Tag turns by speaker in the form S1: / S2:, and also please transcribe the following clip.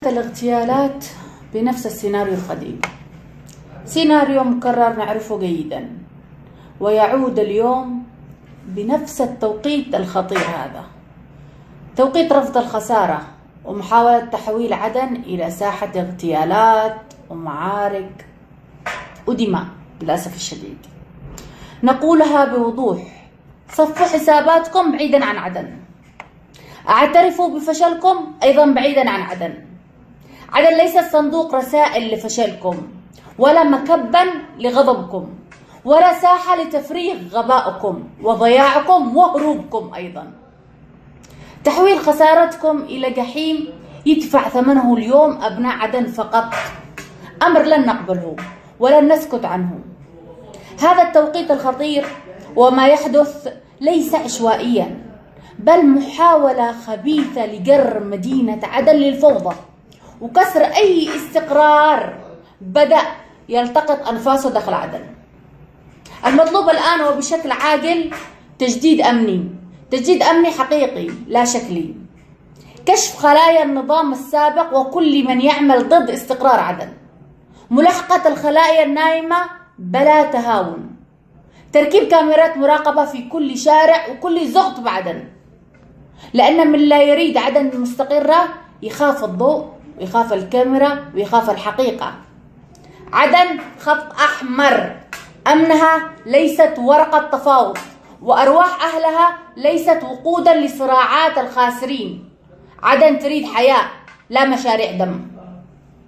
S1: الاغتيالات بنفس السيناريو القديم، سيناريو مكرر نعرفه جيدا، ويعود اليوم بنفس التوقيت الخطير هذا، توقيت رفض الخسارة ومحاولة تحويل عدن إلى ساحة اغتيالات ومعارك ودماء للأسف الشديد. نقولها بوضوح: صفوا حساباتكم بعيدا عن عدن، اعترفوا بفشلكم أيضا بعيدا عن عدن. عدن ليست صندوق رسائل لفشلكم، ولا مكبا لغضبكم، ولا ساحة لتفريغ غبائكم وضياعكم وهروبكم أيضا. تحويل خسارتكم إلى جحيم يدفع ثمنه اليوم أبناء عدن فقط، أمر لن نقبله ولن نسكت عنه. هذا التوقيت الخطير وما يحدث ليس عشوائيا، بل محاولة خبيثة لجر مدينة عدن للفوضى وكسر أي استقرار بدأ يلتقط أنفاسه داخل عدن. المطلوب الآن وبشكل عاجل تجديد أمني حقيقي لا شكلي، كشف خلايا النظام السابق وكل من يعمل ضد استقرار عدن، ملاحقة الخلايا النائمة بلا تهاون، تركيب كاميرات مراقبة في كل شارع وكل زغط بعدن، لأن من لا يريد عدن مستقرة يخاف الضوء ويخاف الكاميرا ويخاف الحقيقة. عدن خط أحمر، أمنها ليست ورقة تفاوض، وأرواح أهلها ليست وقودا لصراعات الخاسرين. عدن تريد حياة لا مشاريع دم.